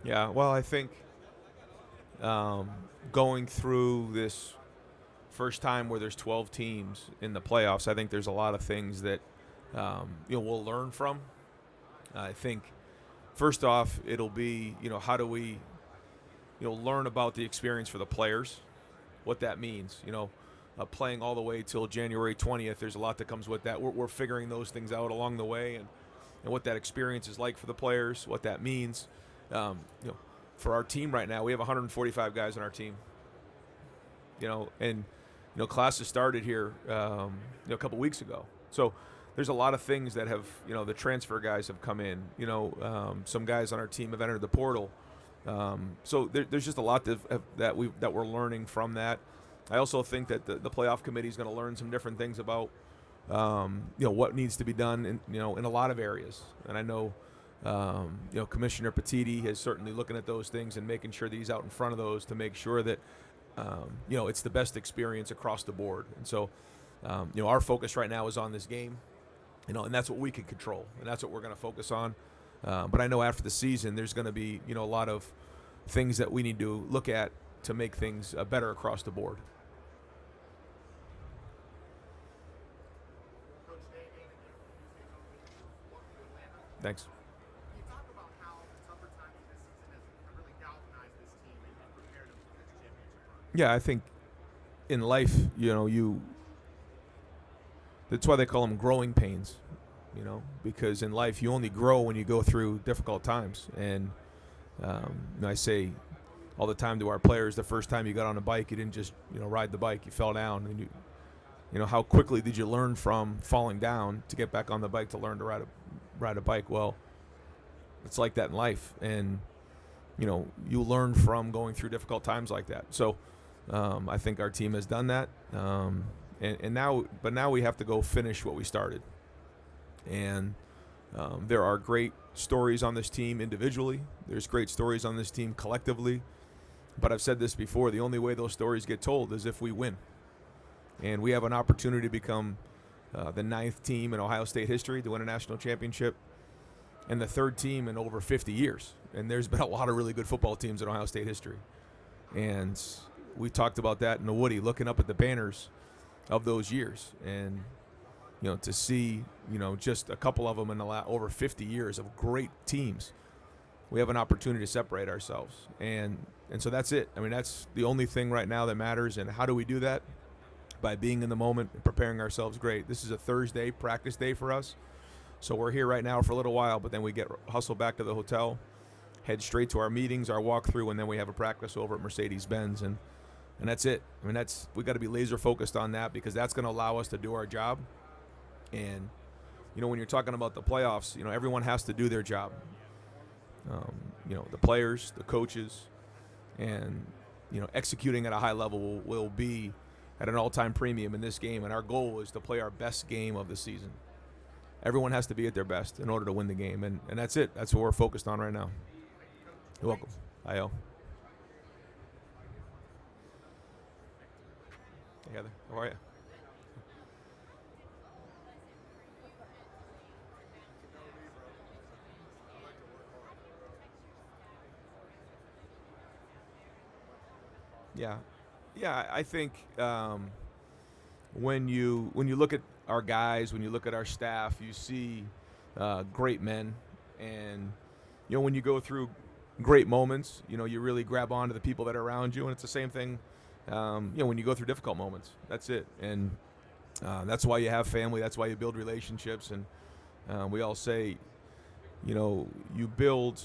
Yeah, well, I think going through this first time where there's 12 teams in the playoffs, I think there's a lot of things that we'll learn from. I think first off, it'll be how do we learn about the experience for the players, what that means. Playing all the way till January 20th, there's a lot that comes with that. We're figuring those things out along the way, and what that experience is like for the players, what that means. Um, you know, for our team right now, we have 145 guys on our team. And classes started here a couple weeks ago. So there's a lot of things that have the transfer guys have come in. Some guys on our team have entered the portal. So there's just a lot that we're learning from that. I also think that the playoff committee is going to learn some different things about what needs to be done in a lot of areas. And I know Commissioner Petiti is certainly looking at those things and making sure that he's out in front of those to make sure that it's the best experience across the board. And so our focus right now is on this game, and that's what we can control, and that's what we're going to focus on. But I know after the season, there's going to be a lot of things that we need to look at to make things better across the board. Thanks. You talk about how tougher times this season have really galvanized this team and prepared them for this championship run. Yeah, I think in life, that's why they call them growing pains, because in life you only grow when you go through difficult times. And I say all the time to our players, the first time you got on a bike, you didn't just ride the bike, you fell down, and how quickly did you learn from falling down to get back on the bike to learn to ride a bike? Well, it's like that in life, and you learn from going through difficult times like that. So I think our team has done that, and now we have to go finish what we started. And there are great stories on this team individually. There's great stories on this team collectively. But I've said this before: the only way those stories get told is if we win. And we have an opportunity to become the 9th team in Ohio State history to win a national championship, and the 3rd team in over 50 years. And there's been a lot of really good football teams in Ohio State history. And we talked about that in the Woody, looking up at the banners of those years. And, to see, just a couple of them in over 50 years of great teams, we have an opportunity to separate ourselves. And so that's it. I mean, that's the only thing right now that matters. And how do we do that? By being in the moment and preparing ourselves great. This is a Thursday practice day for us. So we're here right now for a little while, but then we hustle back to the hotel, head straight to our meetings, our walkthrough, and then we have a practice over at Mercedes-Benz, and that's it. I mean, we got to be laser focused on that, because that's going to allow us to do our job. And when you're talking about the playoffs, everyone has to do their job. The players, the coaches, and executing at a high level will be at an all-time premium in this game, and our goal is to play our best game of the season. Everyone has to be at their best in order to win the game, and that's it. That's what we're focused on right now. You're welcome. I.O. Hey, Heather. How are you? Yeah. Yeah, I think when you look at our guys, when you look at our staff, you see great men, and when you go through great moments, you really grab onto the people that are around you, and it's the same thing. When you go through difficult moments, that's it, and that's why you have family. That's why you build relationships, and we all say, you build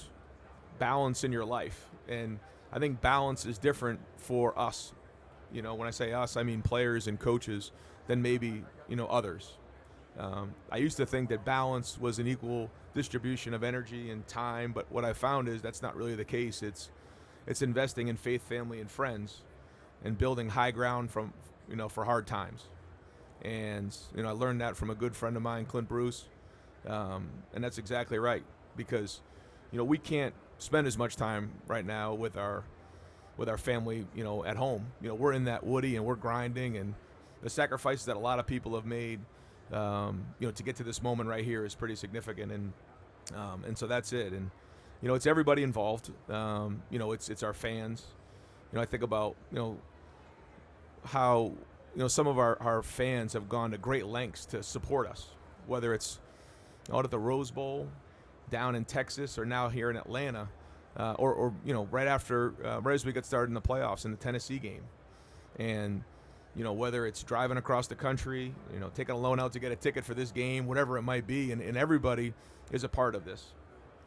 balance in your life, and I think balance is different for us. When I say us, I mean players and coaches than maybe, others. I used to think that balance was an equal distribution of energy and time, but what I found is that's not really the case. It's investing in faith, family, and friends, and building high ground for hard times. And, I learned that from a good friend of mine, Clint Bruce, and that's exactly right, because, we can't spend as much time right now with our family, at home. We're in that Woody, and we're grinding, and the sacrifices that a lot of people have made, to get to this moment right here is pretty significant, and so that's it. And it's everybody involved. It's our fans. I think about how some of our fans have gone to great lengths to support us, whether it's out at the Rose Bowl, down in Texas, or now here in Atlanta, or right after right as we get started in the playoffs in the Tennessee game, and whether it's driving across the country, taking a loan out to get a ticket for this game, whatever it might be, and everybody is a part of this,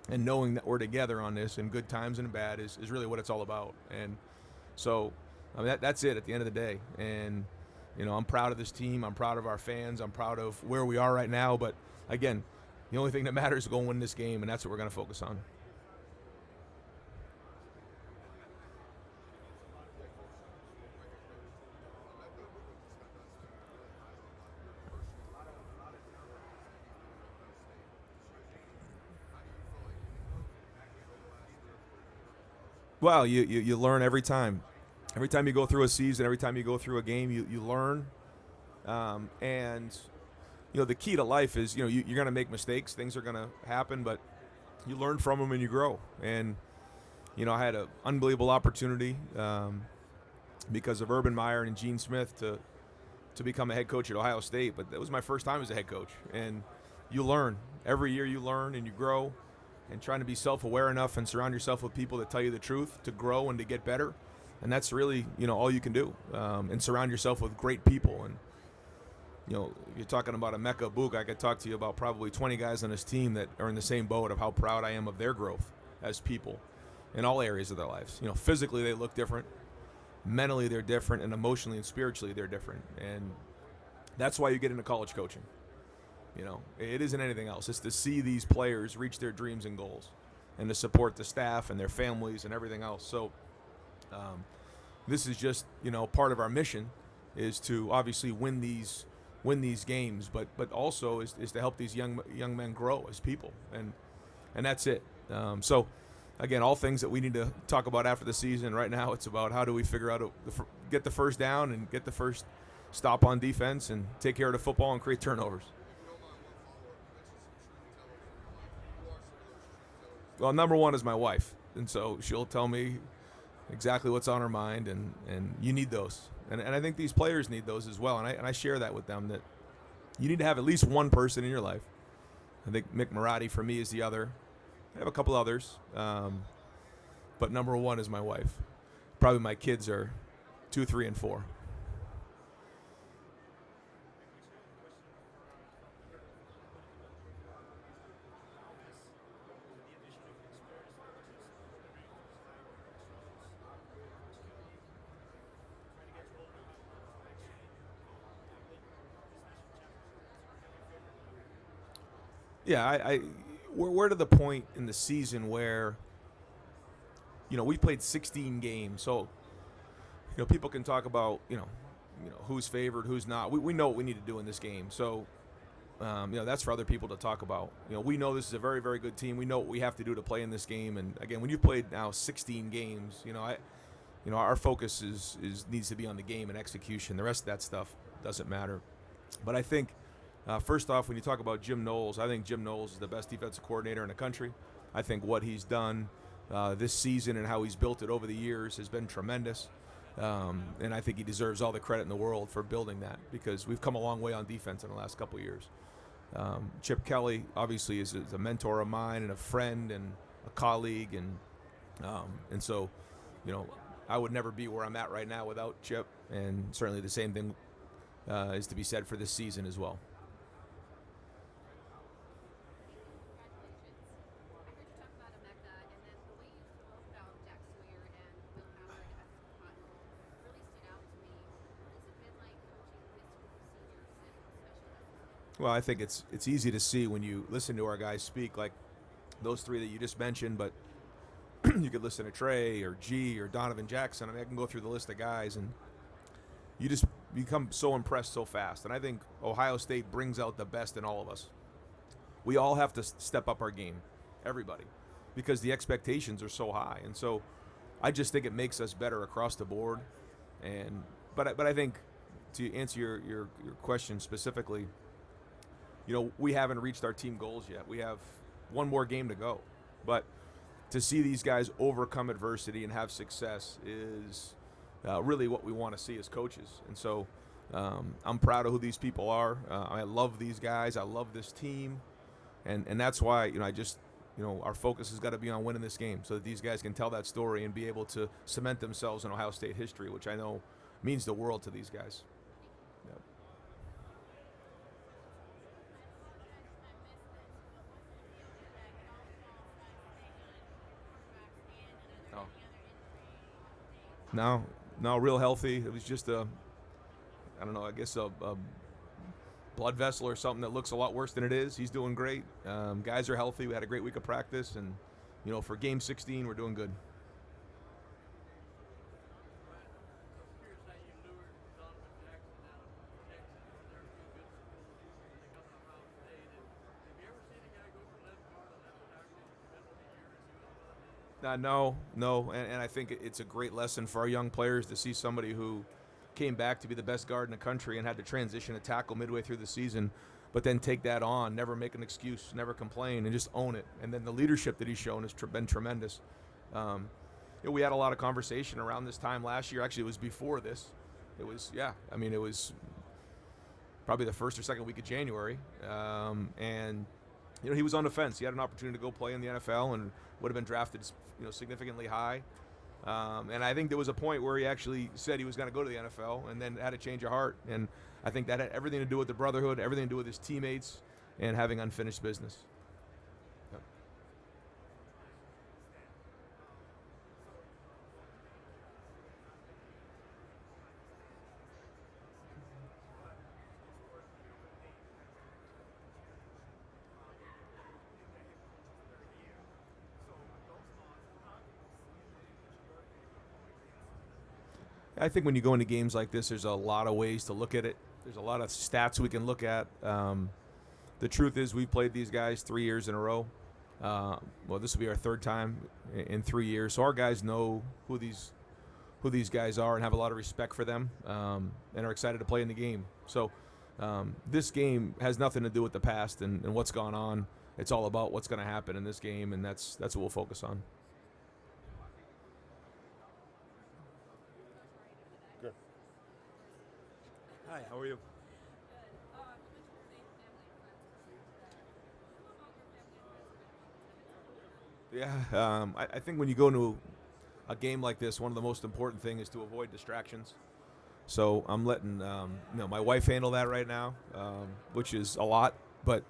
and knowing that we're together on this in good times and bad is really what it's all about. And so that's it at the end of the day. And I'm proud of this team. I'm proud of our fans. I'm proud of where we are right now. But again, the only thing that matters is going to win this game, and that's what we're going to focus on. Well, you learn every time. Every time you go through a season, every time you go through a game, you learn. And the key to life is you're going to make mistakes. Things are going to happen, but you learn from them and you grow. And I had an unbelievable opportunity because of Urban Meyer and Gene Smith to become a head coach at Ohio State. But that was my first time as a head coach. And you learn. Every year you learn and you grow. And trying to be self-aware enough and surround yourself with people that tell you the truth to grow and to get better. And that's really, all you can do. And surround yourself with great people. And, you're talking about a Mecca Book. I could talk to you about probably 20 guys on this team that are in the same boat of how proud I am of their growth as people in all areas of their lives. Physically they look different. Mentally they're different. And emotionally and spiritually they're different. And that's why you get into college coaching. It isn't anything else. It's to see these players reach their dreams and goals and to support the staff and their families and everything else. So this is just, part of our mission is to obviously win these games, but also is to help these young men grow as people. And that's it. So again, all things that we need to talk about after the season. Right now it's about how do we figure out get the first down and get the first stop on defense and take care of the football and create turnovers. Well, number one is my wife, and so she'll tell me exactly what's on her mind, and you need those. And I think these players need those as well, and I share that with them, that you need to have at least one person in your life. I think Mick Marotti for me is the other. I have a couple others, but number one is my wife. Probably my kids are 2, 3, and 4. Yeah, we're to the point in the season where, we played 16 games. So, people can talk about, who's favored, who's not. We know what we need to do in this game. So, that's for other people to talk about. We know this is a very, very good team. We know what we have to do to play in this game. And again, when you've played now 16 games, our focus needs to be on the game and execution. The rest of that stuff doesn't matter. But I think, first off, when you talk about Jim Knowles, I think Jim Knowles is the best defensive coordinator in the country. I think what he's done this season and how he's built it over the years has been tremendous. And I think he deserves all the credit in the world for building that, because we've come a long way on defense in the last couple of years. Chip Kelly, obviously, is a mentor of mine and a friend and a colleague. And so, I would never be where I'm at right now without Chip. And certainly the same thing is to be said for this season as well. Well, I think it's easy to see when you listen to our guys speak, like those three that you just mentioned, but you could listen to Trey or G or Donovan Jackson. I mean, I can go through the list of guys, and you just become so impressed so fast. And I think Ohio State brings out the best in all of us. We all have to step up our game, everybody, because the expectations are so high. And so I just think it makes us better across the board. But I think, to answer your question specifically, we haven't reached our team goals yet. We have one more game to go. But to see these guys overcome adversity and have success is really what we want to see as coaches. And so I'm proud of who these people are. I love these guys. I love this team. And that's why, our focus has got to be on winning this game so that these guys can tell that story and be able to cement themselves in Ohio State history, which I know means the world to these guys. Yep. Oh. No, real healthy. It was just I don't know, I guess a blood vessel or something that looks a lot worse than it is. He's doing great. Guys are healthy. We had a great week of practice, and for Game 16, we're doing good. No, and I think it's a great lesson for our young players to see somebody who came back to be the best guard in the country and had to transition to tackle midway through the season, but then take that on, never make an excuse, never complain, and just own it. And then the leadership that he's shown has been tremendous. We had a lot of conversation around this time last year. Actually, it was before this. It was probably the first or second week of January. And he was on the fence. He had an opportunity to go play in the NFL and would have been drafted significantly high. And I think there was a point where he actually said he was going to go to the NFL and then had a change of heart. And I think that had everything to do with the brotherhood, everything to do with his teammates, and having unfinished business. Yep. I think when you go into games like this, there's a lot of ways to look at it. There's a lot of stats we can look at. The truth is we've played these guys 3 years in a row. This will be our third time in 3 years. So our guys know who these guys are and have a lot of respect for them, and are excited to play in the game. So this game has nothing to do with the past and what's gone on. It's all about what's going to happen in this game, and that's what we'll focus on. Good. Hi, how are you? Yeah, I think when you go into a game like this, one of the most important things is to avoid distractions. So I'm letting my wife handle that right now, which is a lot. But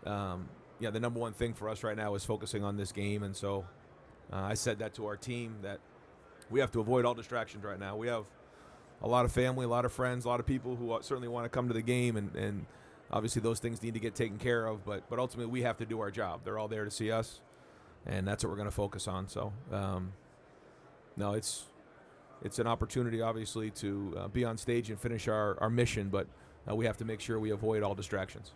the number one thing for us right now is focusing on this game. And so I said that to our team that we have to avoid all distractions right now. We have a lot of family, a lot of friends, a lot of people who certainly want to come to the game, and obviously those things need to get taken care of. But ultimately we have to do our job. They're all there to see us. And that's what we're going to focus on. So, it's an opportunity, obviously, to be on stage and finish our mission, but we have to make sure we avoid all distractions.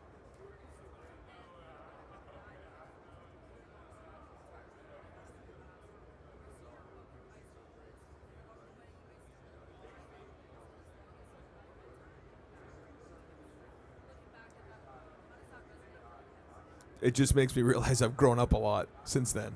It just makes me realize I've grown up a lot since then.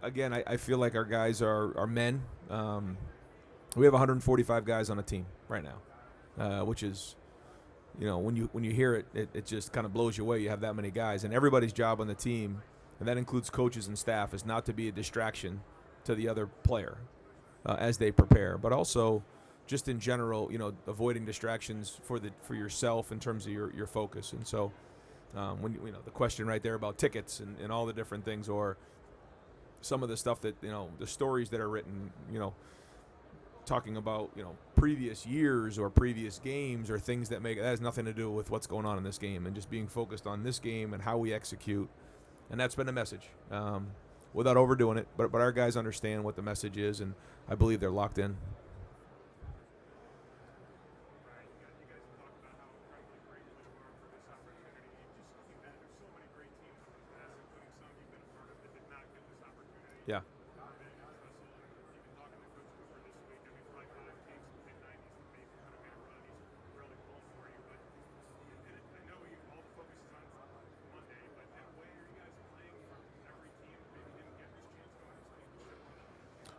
Again, I feel like our guys are men. We have 145 guys on a team right now, which is, when you hear it, it just kind of blows you away. You have that many guys, and everybody's job on the team, and that includes coaches and staff, is not to be a distraction to the other player as they prepare, but also just in general, avoiding distractions for yourself in terms of your focus. And so, when the question right there about tickets and all the different things, or some of the stuff that the stories that are written, talking about previous years or previous games or things that has nothing to do with what's going on in this game, and just being focused on this game and how we execute. And that's been the message, without overdoing it. But our guys understand what the message is, and I believe they're locked in. Yeah.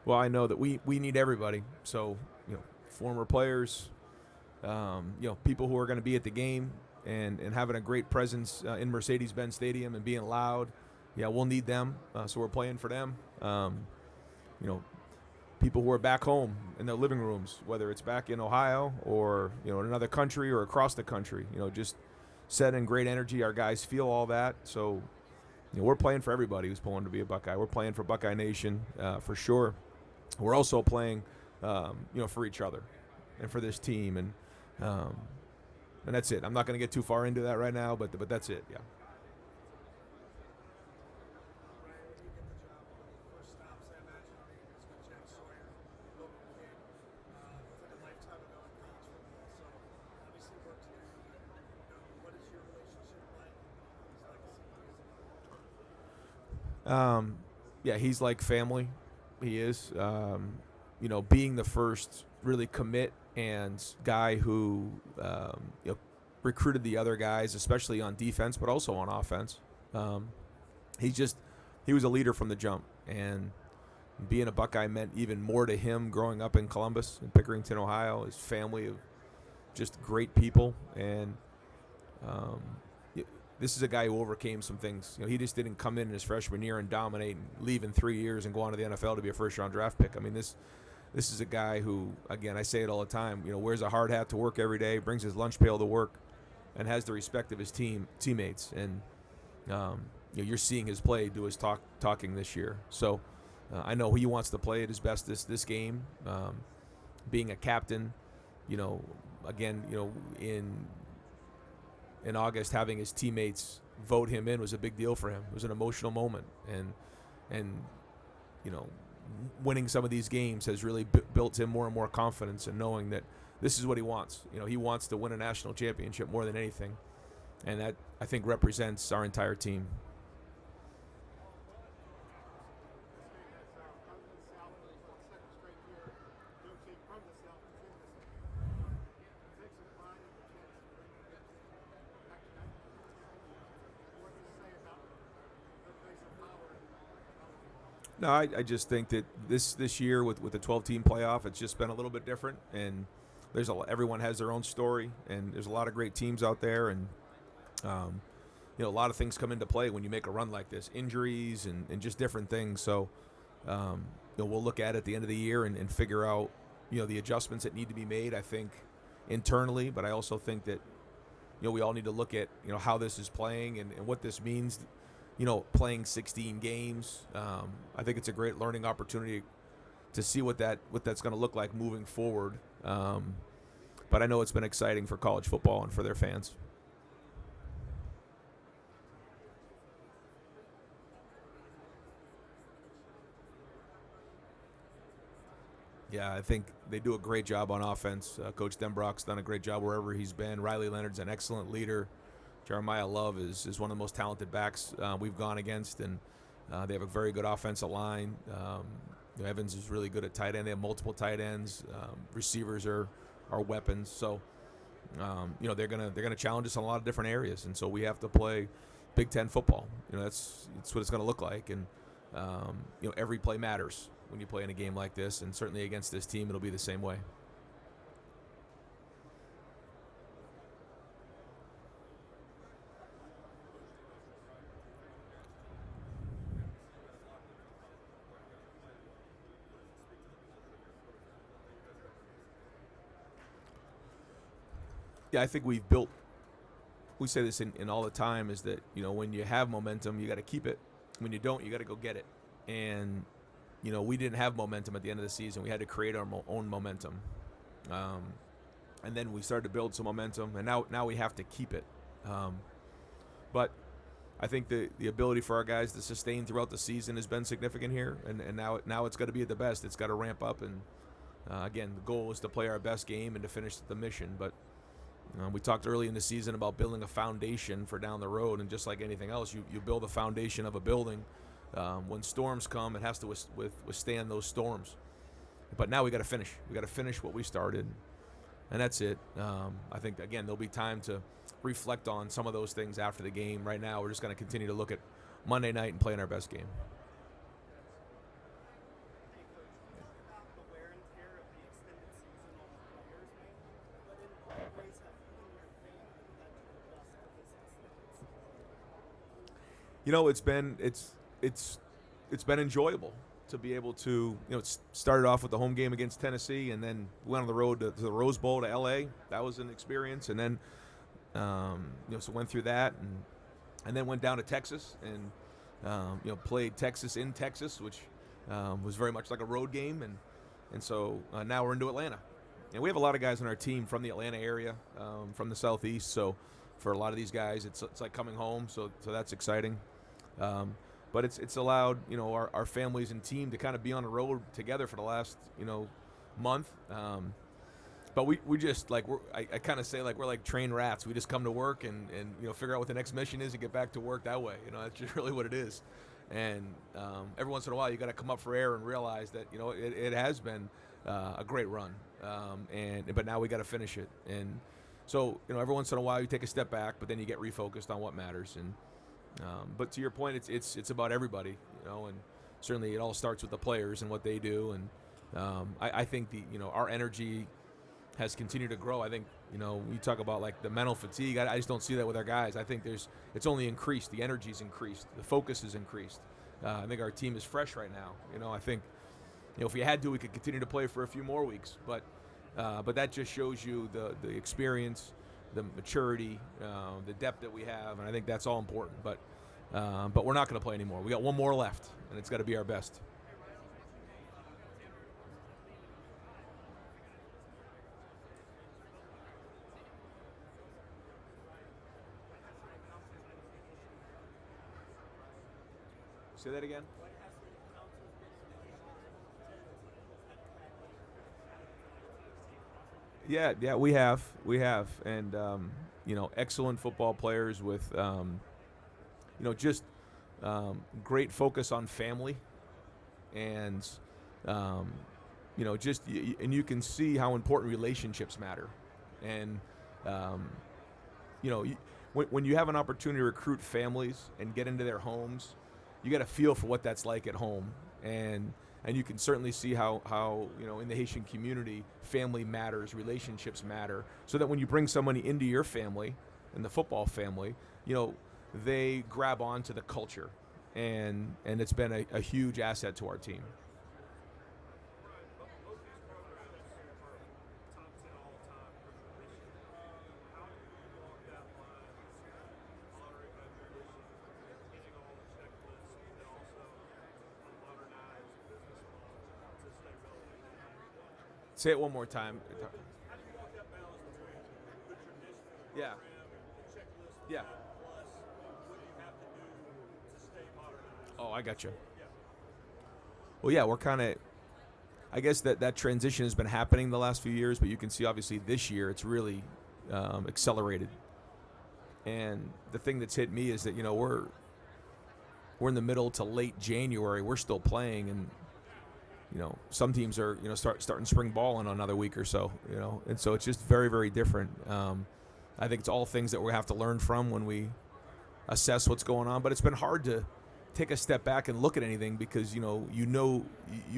Well, I know that we need everybody. So, former players, people who are going to be at the game and having a great presence in Mercedes-Benz Stadium and being loud. Yeah, we'll need them. So we're playing for them. You know, people who are back home in their living rooms, whether it's back in Ohio or in another country or across the country. Just setting great energy. Our guys feel all that. So we're playing for everybody who's pulling to be a Buckeye. We're playing for Buckeye Nation for sure. We're also playing, for each other and for this team, and that's it. I'm not going to get too far into that right now, but that's it. Yeah. Yeah, he's like family. He is. Being the first really commit and guy who recruited the other guys, especially on defense, but also on offense. He was a leader from the jump, and being a Buckeye meant even more to him growing up in Columbus and Pickerington, Ohio. His family of just great people, and this is a guy who overcame some things. He just didn't come in his freshman year and dominate and leave in 3 years and go on to the NFL to be a first-round draft pick. I mean, this is a guy who, again, I say it all the time, wears a hard hat to work every day, brings his lunch pail to work, and has the respect of his teammates. And you're seeing his play do his talking this year. So I know he wants to play at his best this game. Being a captain, again, in August, having his teammates vote him in was a big deal for him. It was an emotional moment, and winning some of these games has really built him more and more confidence in knowing that this is what he wants. He wants to win a national championship more than anything, and that, I think, represents our entire team. No, I just think that this year with the 12-team playoff, it's just been a little bit different, and everyone has their own story, and there's a lot of great teams out there, and a lot of things come into play when you make a run like this, injuries and just different things. So we'll look at it at the end of the year and figure out the adjustments that need to be made, I think, internally, but I also think that we all need to look at how this is playing and what this means. Playing 16 games. I think it's a great learning opportunity to see what that's going to look like moving forward. But I know it's been exciting for college football and for their fans. Yeah, I think they do a great job on offense. Coach Denbrock's done a great job wherever he's been. Riley Leonard's an excellent leader. Jeremiah Love is one of the most talented backs we've gone against, and they have a very good offensive line. Evans is really good at tight end. They have multiple tight ends. Receivers are weapons. So, they're gonna challenge us in a lot of different areas, and so we have to play Big Ten football. That's what it's gonna look like, and every play matters when you play in a game like this, and certainly against this team, it'll be the same way. Yeah, I think we say this in all the time, is that, when you have momentum, you got to keep it. When you don't, you got to go get it. And, we didn't have momentum at the end of the season. We had to create our own momentum. And then we started to build some momentum, and now we have to keep it. But I think the ability for our guys to sustain throughout the season has been significant here, and now it's got to be at the best. It's got to ramp up, and again, the goal is to play our best game and to finish the mission. But we talked early in the season about building a foundation for down the road, and just like anything else, you build a foundation of a building. When storms come, it has to withstand those storms. But now we got to finish. We got to finish what we started, and that's it. I think, again, there'll be time to reflect on some of those things after the game. Right now, we're just going to continue to look at Monday night and playing our best game. It's been enjoyable to be able to, it started off with the home game against Tennessee, and then went on the road to the Rose Bowl to L.A. That was an experience, and then so went through that, and then went down to Texas and played Texas in Texas, which was very much like a road game, and so now we're into Atlanta, and we have a lot of guys on our team from the Atlanta area, from the Southeast. So for a lot of these guys, it's like coming home. So that's exciting. But it's allowed our families and team to kind of be on the road together for the last month. But we just I kind of say we're like trained rats. We just come to work and figure out what the next mission is and get back to work that way. That's just really what it is. And every once in a while you got to come up for air and realize that it has been a great run. But now we got to finish it. And so every once in a while you take a step back, but then you get refocused on what matters. And but to your point, it's about everybody, and certainly it all starts with the players and what they do. And I think our energy has continued to grow. I think we talk about the mental fatigue. I just don't see that with our guys. I think it's only increased. The energy's increased. The focus is increased. I think our team is fresh right now. I think if we had to, we could continue to play for a few more weeks. But that just shows you the experience, the maturity, the depth that we have, and I think that's all important. But we're not going to play anymore. We got one more left, and it's got to be our best. Say that again. Yeah, we have, and excellent football players with, just great focus on family, and and you can see how important relationships matter, and when you have an opportunity to recruit families and get into their homes, you got a feel for what that's like at home, and you can certainly see how in the Haitian community, family matters, relationships matter, so that when you bring somebody into your family, in the football family, they grab onto the culture, and it's been a huge asset to our team. Say it one more time. Yeah. Yeah. Oh, I got you. Well, yeah, we're kind of, I guess that transition has been happening the last few years, but you can see obviously this year it's really accelerated. And the thing that's hit me is that we're in the middle to late January. We're still playing, and some teams are starting spring ball in another week or so. And so it's just very, very different. I think it's all things that we have to learn from when we assess what's going on. But it's been hard to take a step back and look at anything because you'll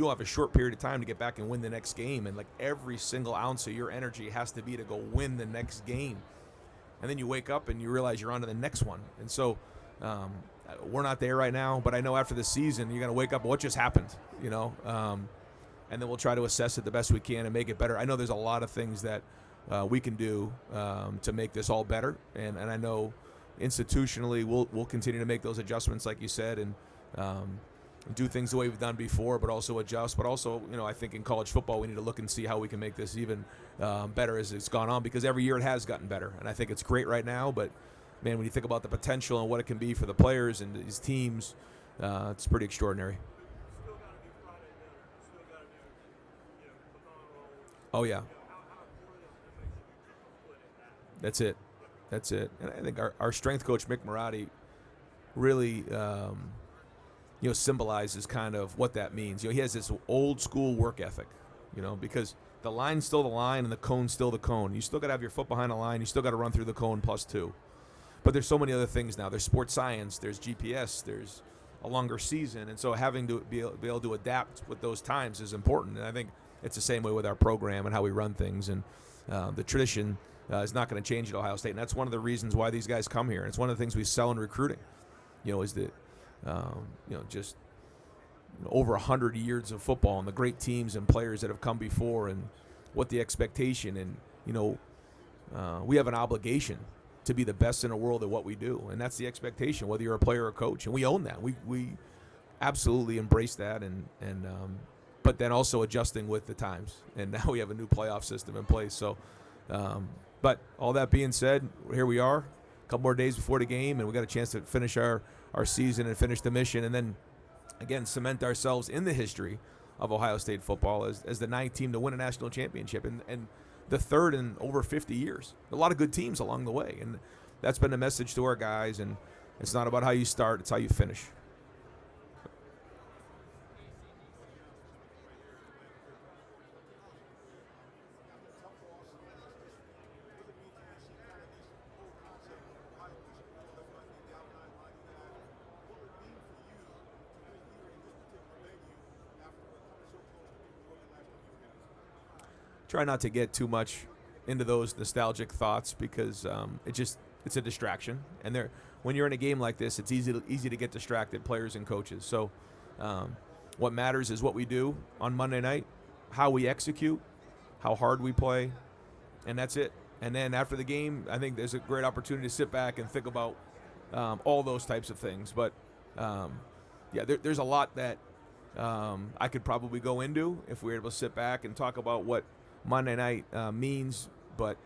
have a short period of time to get back and win the next game, and every single ounce of your energy has to be to go win the next game. And then you wake up and you realize you're on to the next one. And so we're not there right now, but I know after the season you're going to wake up, what just happened, and then we'll try to assess it the best we can and make it better. I know there's a lot of things that we can do to make this all better, and I know institutionally we'll continue to make those adjustments like you said, and do things the way we've done before, but also adjust. But also, I think in college football we need to look and see how we can make this even better as it's gone on, because every year it has gotten better, and I think it's great right now. But man, when you think about the potential and what it can be for the players and these teams, it's pretty extraordinary. Oh yeah, that's it. And I think our strength coach Mick Marotti really symbolizes kind of what that means. He has this old school work ethic, because the line's still the line and the cone's still the cone. You still got to have your foot behind the line. You still got to run through the cone +2. But there's so many other things now. There's sports science. There's GPS. There's a longer season. And so having to be able to adapt with those times is important. And I think it's the same way with our program and how we run things. And the tradition is not going to change at Ohio State. And that's one of the reasons why these guys come here. And it's one of the things we sell in recruiting, is that just over 100 years of football and the great teams and players that have come before and what the expectation and, we have an obligation to be the best in the world at what we do. And that's the expectation, whether you're a player or a coach. And we own that. We absolutely embrace that. But then also adjusting with the times. And now we have a new playoff system in place. So, but all that being said, here we are, a couple more days before the game, and we got a chance to finish our season and finish the mission, and then again cement ourselves in the history of Ohio State football as the ninth team to win a national championship and the third in over 50 years. A lot of good teams along the way, and that's been the message to our guys. And it's not about how you start, it's how you finish. Try not to get too much into those nostalgic thoughts because it's a distraction. And when you're in a game like this, it's easy to get distracted, players and coaches. So what matters is what we do on Monday night, how we execute, how hard we play, and that's it. And then after the game, I think there's a great opportunity to sit back and think about all those types of things. But, there's a lot that I could probably go into if we were able to sit back and talk about what Monday night means, but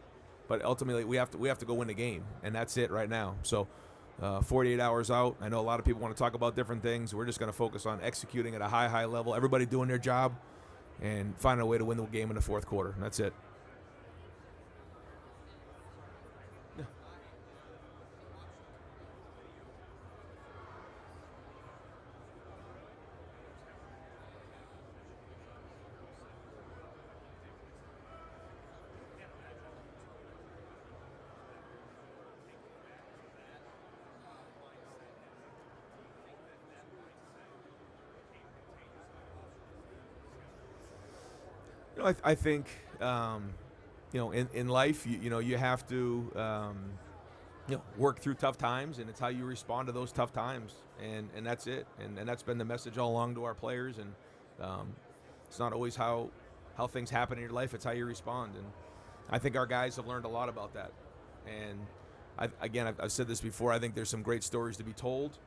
ultimately we have to go win the game, and that's it right now. So 48 hours out. I know a lot of people want to talk about different things. We're just going to focus on executing at a high level, everybody doing their job, and finding a way to win the game in the fourth quarter. And that's it. I think in life you have to work through tough times, and it's how you respond to those tough times, and that's it. And that's been the message all along to our players. And it's not always how things happen in your life; it's how you respond. And I think our guys have learned a lot about that. And I've said this before. I think there's some great stories to be told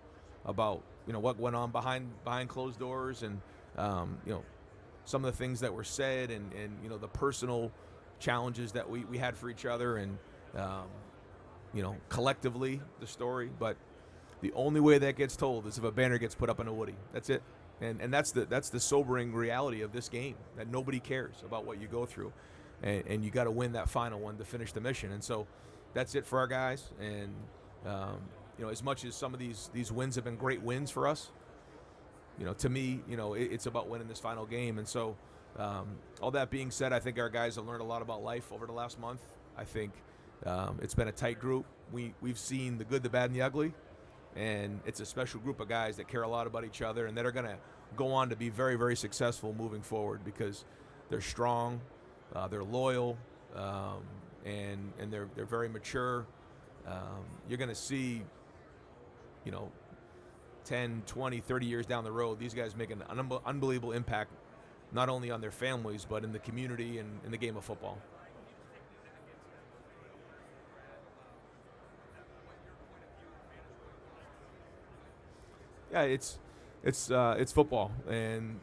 about what went on behind closed doors, and some of the things that were said, and the personal challenges that we had for each other, and collectively the story. But the only way that gets told is if a banner gets put up in a Woody. That's it. And that's the sobering reality of this game, that nobody cares about what you go through, and you got to win that final one to finish the mission. And so that's it for our guys. And as much as some of these wins have been great wins for us, to me, it's about winning this final game. And so all that being said, I think our guys have learned a lot about life over the last month. I think it's been a tight group. We've seen the good, the bad, and the ugly, and it's a special group of guys that care a lot about each other and that are going to go on to be very, very successful moving forward because they're strong, they're loyal, and they're very mature. You're going to see, 10, 20, 30 years down the road, these guys make an unbelievable impact, not only on their families, but in the community and in the game of football. Yeah, it's football, and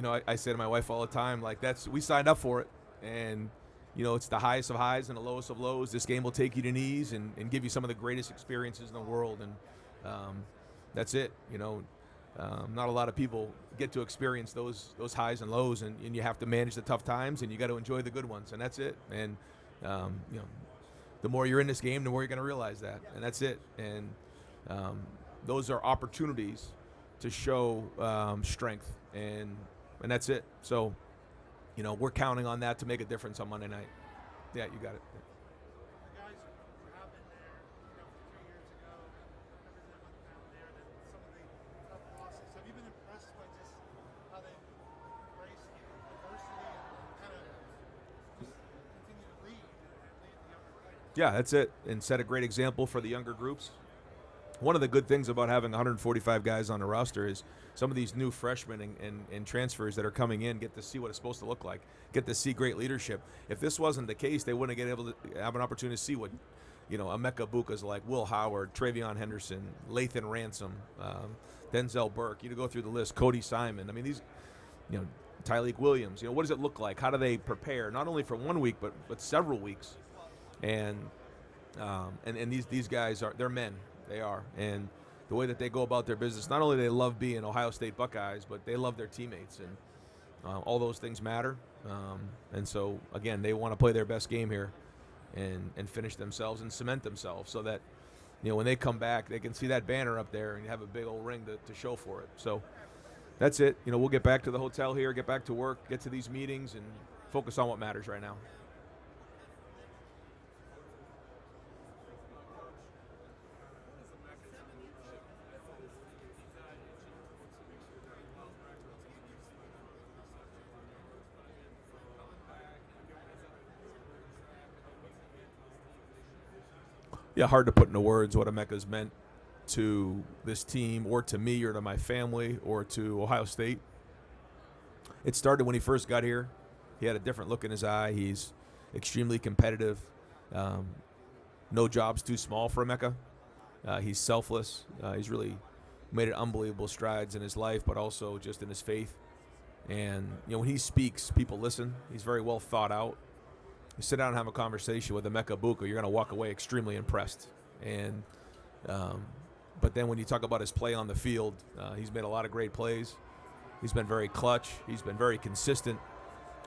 I say to my wife all the time, like, we signed up for it, and it's the highest of highs and the lowest of lows. This game will take you to knees and give you some of the greatest experiences in the world, and that's it. Not a lot of people get to experience those highs and lows, and you have to manage the tough times, and you got to enjoy the good ones, and that's it. And the more you're in this game, the more you're going to realize that, and that's it. And those are opportunities to show strength, and that's it. So, we're counting on that to make a difference on Monday night. Yeah, you got it. The guys who have been there, 2 years ago, everything that went down there, that some of the tough losses. Have you been impressed by just how they embrace adversity and kind of just continue to lead and lead the younger players? Yeah, that's it, and set a great example for the younger groups. one of the good things about having 145 guys on the roster is some of these new freshmen and transfers that are coming in get to see what it's supposed to look like, get to see great leadership. If this wasn't the case, they wouldn't get able to have an opportunity to see what, Emeka Bukas like, Will Howard, Travion Henderson, Lathan Ransom, Denzel Burke. Go through the list, Cody Simon. I mean, these, Tyleek Williams. What does it look like? How do they prepare, not only for 1 week, but several weeks? And these guys they're men. They are. And the way that they go about their business, not only do they love being Ohio State Buckeyes, but they love their teammates. And all those things matter. And so, again, they want to play their best game here and finish themselves and cement themselves so that, when they come back, they can see that banner up there and have a big old ring to show for it. So that's it. We'll get back to the hotel here, get back to work, get to these meetings, and focus on what matters right now. Yeah, hard to put into words what Emeka's meant to this team or to me or to my family or to Ohio State. It started when he first got here. He had a different look in his eye. He's extremely competitive. No job's too small for Emeka. He's selfless. He's really made it unbelievable strides in his life, but also just in his faith. And, when he speaks, people listen. He's very well thought out. You sit down and have a conversation with Emeka Buka, you're going to walk away extremely impressed. And but then when you talk about his play on the field, he's made a lot of great plays. He's been very clutch. He's been very consistent.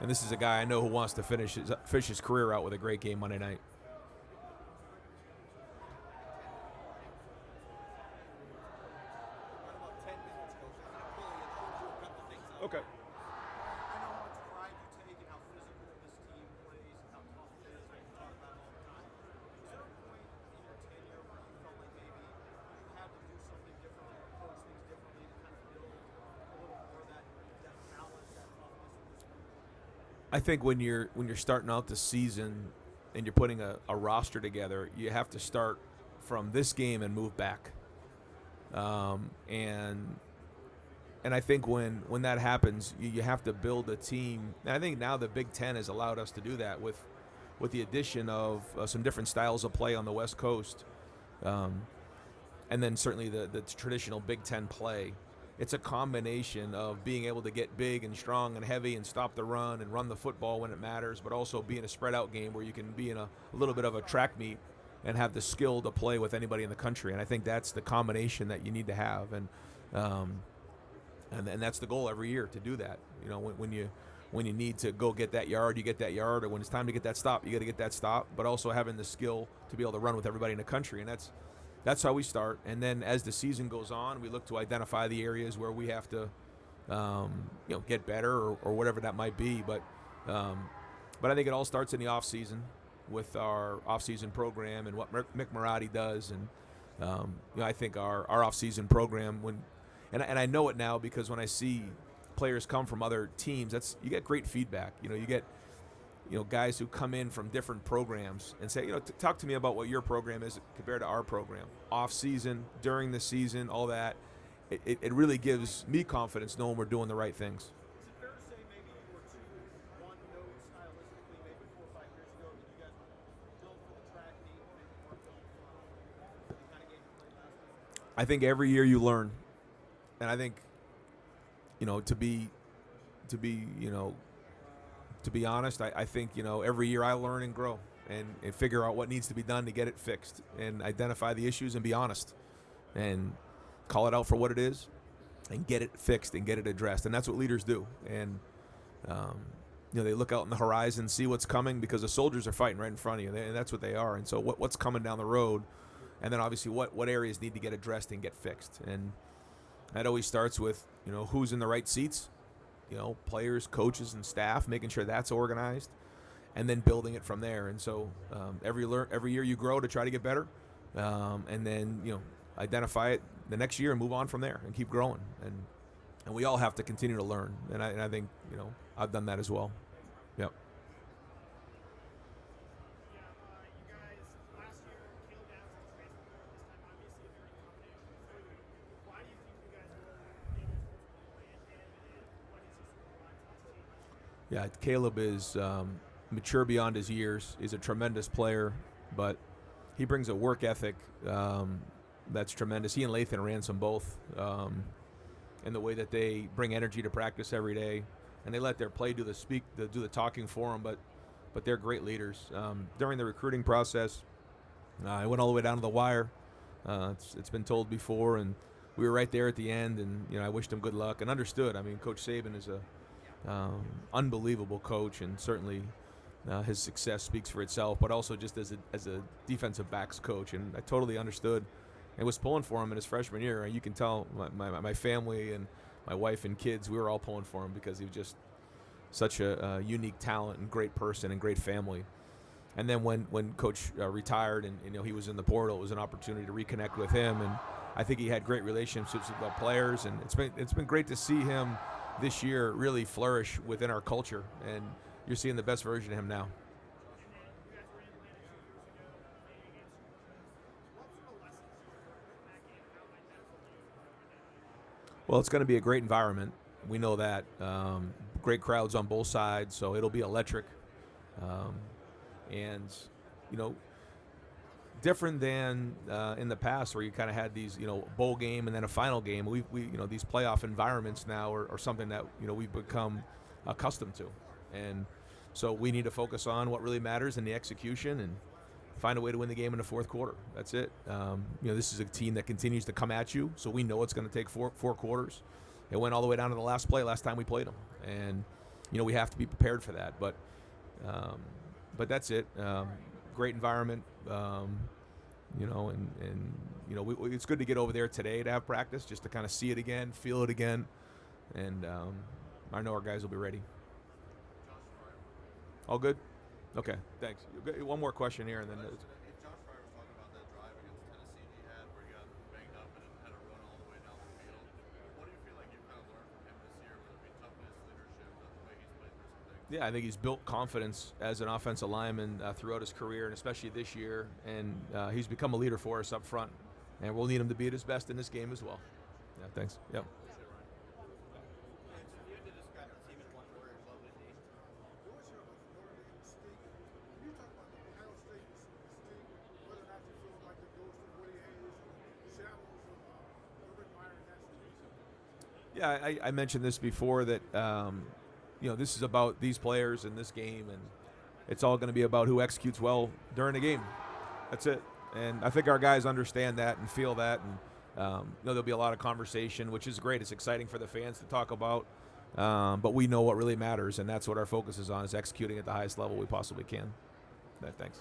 And this is a guy I know who wants to finish his career out with a great game Monday night. Okay. I know how much pride you take and how physical this team plays and how tough it is. We talk about it all the time. Was there a point in your tenure where you felt like maybe you had to do something differently or approach things differently to kind of build a little more of that balance, that toughness in this group? I think when you're starting out the season and you're putting a roster together, you have to start from this game and move back. And I think when that happens, you have to build a team. And I think now the Big Ten has allowed us to do that with the addition of some different styles of play on the West Coast. And then certainly the traditional Big Ten play. It's a combination of being able to get big and strong and heavy and stop the run and run the football when it matters, but also be in a spread-out game where you can be in a little bit of a track meet and have the skill to play with anybody in the country. And I think that's the combination that you need to have. And that's the goal every year, to do that. When you need to go get that yard, you get that yard, or when it's time to get that stop, you got to get that stop. But also having the skill to be able to run with everybody in the country, and that's how we start. And then as the season goes on, we look to identify the areas where we have to, get better or whatever that might be. But I think it all starts in the off season with our off season program and what Mick Marotti does. And I think our off season program And I know it now because when I see players come from other teams, you get great feedback. You get guys who come in from different programs and say, talk to me about what your program is compared to our program. Off season, during the season, all that. It really gives me confidence knowing we're doing the right things. Is it fair to say maybe you were too one-note stylistically maybe 4 or 5 years ago that you guys were built for the track meet, maybe more built for the kind of game you played last year? I think every year you learn. And I think, to be honest, I think, every year I learn and grow and figure out what needs to be done to get it fixed and identify the issues and be honest and call it out for what it is and get it fixed and get it addressed. And that's what leaders do. And, they look out on the horizon, see what's coming, because the soldiers are fighting right in front of you, and that's what they are. And so what's coming down the road, and then obviously what areas need to get addressed and get fixed. And that always starts with, who's in the right seats, players, coaches, and staff, making sure that's organized, and then building it from there. And so every year you grow to try to get better, and then identify it the next year and move on from there and keep growing. And we all have to continue to learn. And I think I've done that as well. Yep. You guys last year, Caleb Downs was basically this time obviously a very confident Yeah, Caleb is mature beyond his years. He's a tremendous player, but he brings a work ethic that's tremendous. He and Lathan Ransom both, in the way that they bring energy to practice every day, and they let their play do the talking for them. But they're great leaders. During the recruiting process, I went all the way down to the wire. It's been told before, and we were right there at the end. And I wished him good luck and understood. I mean, Coach Saban is a unbelievable coach, and certainly his success speaks for itself. But also just as a defensive backs coach, and I totally understood and was pulling for him in his freshman year. You can tell my family and my wife and kids, we were all pulling for him because he was just such a unique talent and great person and great family. And then when Coach retired and he was in the portal, it was an opportunity to reconnect with him, and I think he had great relationships with the players, and it's been great to see him this year really flourish within our culture, and you're seeing the best version of him now. Well, it's going to be a great environment. We know that. Great crowds on both sides, so it'll be electric. And, different than in the past where you kind of had these, bowl game and then a final game. We these playoff environments now are something that, we've become accustomed to. And so we need to focus on what really matters in the execution and find a way to win the game in the fourth quarter. That's it. This is a team that continues to come at you, so we know it's going to take four quarters. It went all the way down to the last play last time we played them. And, we have to be prepared for that. But that's it. Great environment, it's good to get over there today to have practice, just to kind of see it again, feel it again, and I know our guys will be ready. All good? Okay, thanks. One more question here, and then. Josh Fryer was talking about that drive against Tennessee he had where he got banged up and had to run all the way down the field. What do you feel like you've kind of learned from him this year, whether it be toughness, leadership, the way he's played through some things? Yeah, I think he's built confidence as an offensive lineman throughout his career, and especially this year. And he's become a leader for us up front, and we'll need him to be at his best in this game as well. Yeah, thanks. Yep. Yeah, I mentioned this before that this is about these players in this game, and it's all going to be about who executes well during the game. That's it. And I think our guys understand that and feel that, and there'll be a lot of conversation, which is great. It's exciting for the fans to talk about, but we know what really matters, and that's what our focus is on, is executing at the highest level we possibly can. Thanks.